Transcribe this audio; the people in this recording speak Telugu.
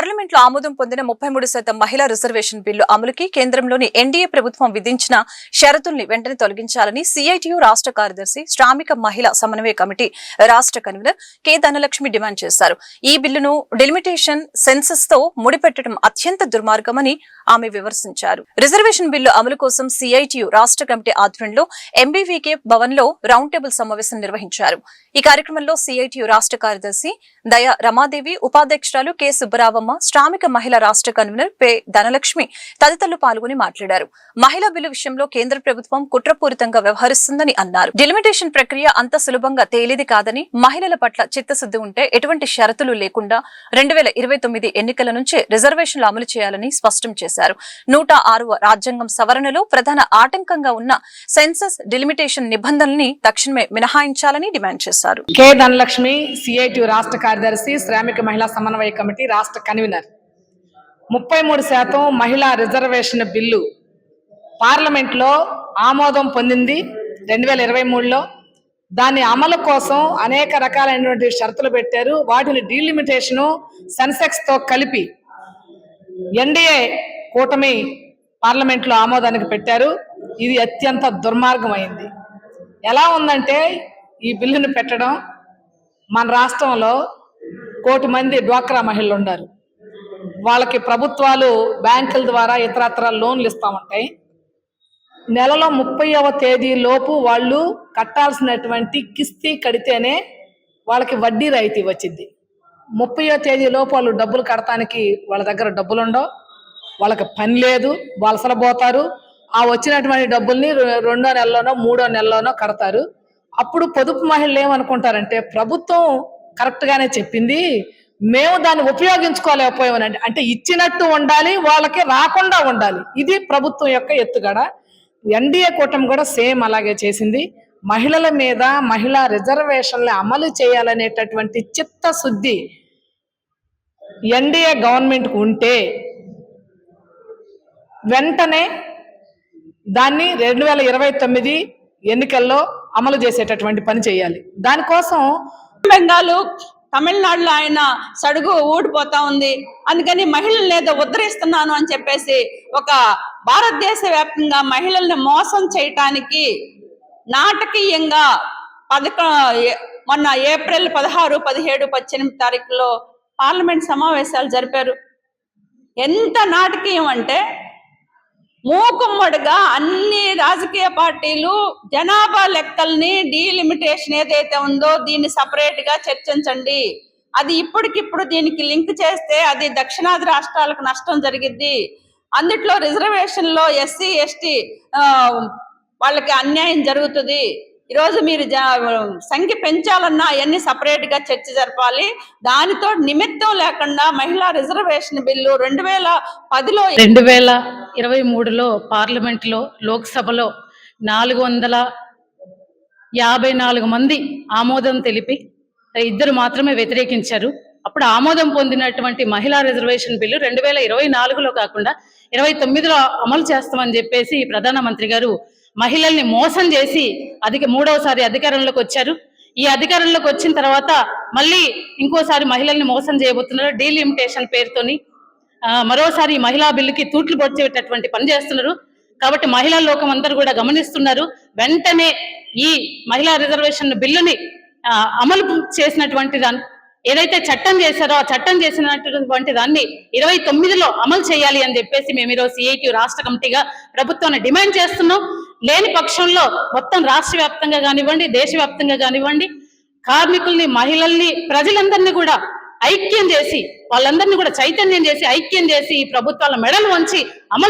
పార్లమెంట్లో ఆమోదం పొందిన 33% మహిళా రిజర్వేషన్ బిల్లు అమలుకి కేంద్రంలోని ఎన్డీఏ ప్రభుత్వం విధించిన షరతుల్ని వెంటనే తొలగించాలని సిఐటియు రాష్ట్ర కార్యదర్శి శ్రామిక మహిళా సమన్వయ కమిటీ రాష్ట్ర కన్వీనర్ కె ధనలక్ష్మి డిమాండ్ చేశారు. ఈ బిల్లును డిలిమిటేషన్ సెన్సస్ తో ముడిపెట్టడం అత్యంత దుర్మార్గమని ఆమె విమర్శించారు. రిజర్వేషన్ బిల్లు అమలు కోసం సిఐటియు రాష్ట్ర కమిటీ ఆధ్వర్యంలో ఎంబీవీకే భవన్ లో రౌండ్ టేబుల్ సమావేశం నిర్వహించారు. ఈ కార్యక్రమంలో సిఐటియు రాష్ట్ర కార్యదర్శి దయ రమాదేవి, ఉపాధ్యక్షురాలు కె సుబ్బరావమ్మ, శ్రామిక మహిళా రాష్ట్ర కన్వీనర్ పె ధనలక్ష్మి తదితరులు పాల్గొని మాట్లాడారు. మహిళా బిల్లు విషయంలో కేంద్ర ప్రభుత్వం కుట్రపూరితంగా వ్యవహరిస్తుందని అన్నారు. డిలిమిటేషన్ ప్రక్రియ అంత సులభంగా తేలిది కాదని, మహిళల పట్ల చిత్తశుద్ది ఉంటే ఎటువంటి షరతులు లేకుండా 2029 ఎన్నికల నుంచే రిజర్వేషన్లు అమలు చేయాలని స్పష్టం చేశారు. 106వ రాజ్యాంగం సవరణలో ప్రధాన ఆటంకంగా ఉన్న సెన్సస్ డిలిమిటేషన్ నిబంధనల్ని తక్షణమే మినహాయించాలని డిమాండ్ చేశారు. కె ధనలక్ష్మి, సిఐటియు రాష్ట్ర కార్యదర్శి, శ్రామిక మహిళా సమన్వయ కమిటీ రాష్ట్ర కన్వీనర్. 33% మహిళా రిజర్వేషన్ బిల్లు పార్లమెంట్లో ఆమోదం పొందింది 2023లో. దాని అమలు కోసం అనేక రకాలైనటువంటి షరతులు పెట్టారు. వాటిని డీలిమిటేషను సెన్సెక్స్ తో కలిపి ఎన్డీఏ కూటమి పార్లమెంట్లో ఆమోదానికి పెట్టారు. ఇది అత్యంత దుర్మార్గమైంది. ఎలా ఉందంటే ఈ బిల్లును పెట్టడం, మన రాష్ట్రంలో 1 కోటి మంది డ్వాక్రా మహిళలు ఉన్నారు. వాళ్ళకి ప్రభుత్వాలు బ్యాంకుల ద్వారా ఇతరత్ర లోన్లు ఇస్తూ ఉంటాయి. నెలలో 30వ తేదీ లోపు వాళ్ళు కట్టాల్సినటువంటి కిస్తీ కడితేనే వాళ్ళకి వడ్డీ రాయితీ వచ్చింది. 30వ తేదీ లోపు వాళ్ళు డబ్బులు కడటానికి వాళ్ళ దగ్గర డబ్బులు ఉండవు, వాళ్ళకి పని లేదు, వలసలబోతారు. ఆ వచ్చినటువంటి డబ్బుల్ని 2వ నెలలోనో 3వ నెలలోనో కడతారు. అప్పుడు పొదుపు మహిళలు ఏమనుకుంటారంటే ప్రభుత్వం కరెక్ట్ గానే చెప్పింది, మేము దాన్ని ఉపయోగించుకోలేకపోయామనండి. అంటే ఇచ్చినట్టు ఉండాలి, వాళ్ళకి రాకుండా ఉండాలి. ఇది ప్రభుత్వం యొక్క ఎత్తుగడ. ఎన్డీఏ కూటమి కూడా సేమ్ అలాగే చేసింది. మహిళల మీద మహిళా రిజర్వేషన్లు అమలు చేయాలనేటటువంటి చిత్తశుద్ధి ఎన్డీఏ గవర్నమెంట్కు ఉంటే వెంటనే దాన్ని 2029 ఎన్నికల్లో అమలు చేసేటటువంటి పని చేయాలి. దానికోసం బెంగాలు, తమిళనాడులో ఆయన సడుగు ఊడిపోతా ఉంది. అందుకని మహిళల్ని ఏదో ఉద్ధరిస్తున్నాను అని చెప్పేసి ఒక భారతదేశ వ్యాప్తంగా మహిళల్ని మోసం చేయటానికి నాటకీయంగా మొన్న ఏప్రిల్ 16, 17, 18 తారీఖులో పార్లమెంట్ సమావేశాలు జరిపారు. ఎంత నాటకీయం అంటే మూకుమ్మడిగా అన్ని రాజకీయ పార్టీలు జనాభా లెక్కల్ని డీలిమిటేషన్ ఏదైతే ఉందో దీన్ని సపరేట్ గా చర్చించండి, అది ఇప్పటికిప్పుడు దీనికి లింక్ చేస్తే అది దక్షిణాది రాష్ట్రాలకు నష్టం జరిగిద్ది, అందుట్లో రిజర్వేషన్ లో ఎస్సీ ఎస్టీ వాళ్ళకి అన్యాయం జరుగుతుంది, ఈరోజు మీరు సంఖ్య పెంచాలన్నా అవన్నీ సపరేట్ గా చర్చ జరపాలి, దానితో నిమిత్తం లేకుండా మహిళా రిజర్వేషన్ బిల్లు 2010లో 2023లో పార్లమెంట్లో లోక్సభలో 454 మంది ఆమోదం తెలిపి 2 మాత్రమే వ్యతిరేకించారు. అప్పుడు ఆమోదం పొందినటువంటి మహిళా రిజర్వేషన్ బిల్లు 2024లో కాకుండా 2029లో అమలు చేస్తామని చెప్పేసి ప్రధానమంత్రి గారు మహిళల్ని మోసం చేసి 3వసారి అధికారంలోకి వచ్చారు. ఈ అధికారంలోకి వచ్చిన తర్వాత మళ్ళీ ఇంకోసారి మహిళల్ని మోసం చేయబోతున్నారు. డీలిమిటేషన్ పేరుతోని మరోసారి మహిళా బిల్లుకి తూట్లు పొడిచేటటువంటి పని చేస్తున్నారు. కాబట్టి మహిళా లోకం అందరూ కూడా గమనిస్తున్నారు. వెంటనే ఈ మహిళా రిజర్వేషన్ బిల్లుని అమలు చేసినటువంటి ఏదైతే చట్టం చేశారో ఆ చట్టం చేసినటువంటి దాన్ని 2029లో అమలు చేయాలి అని చెప్పేసి మేము ఈరోజు సిఐటియు రాష్ట్ర కమిటీగా ప్రభుత్వాన్ని డిమాండ్ చేస్తున్నాం. లేని పక్షంలో మొత్తం రాష్ట్ర వ్యాప్తంగా కానివ్వండి, దేశవ్యాప్తంగా కానివ్వండి, కార్మికుల్ని, మహిళల్ని, ప్రజలందరినీ కూడా ఐక్యం చేసి, వాళ్ళందరినీ కూడా చైతన్యం చేసి, ఐక్యం చేసి ఈ ప్రభుత్వాల మెడలు వంచి అమలు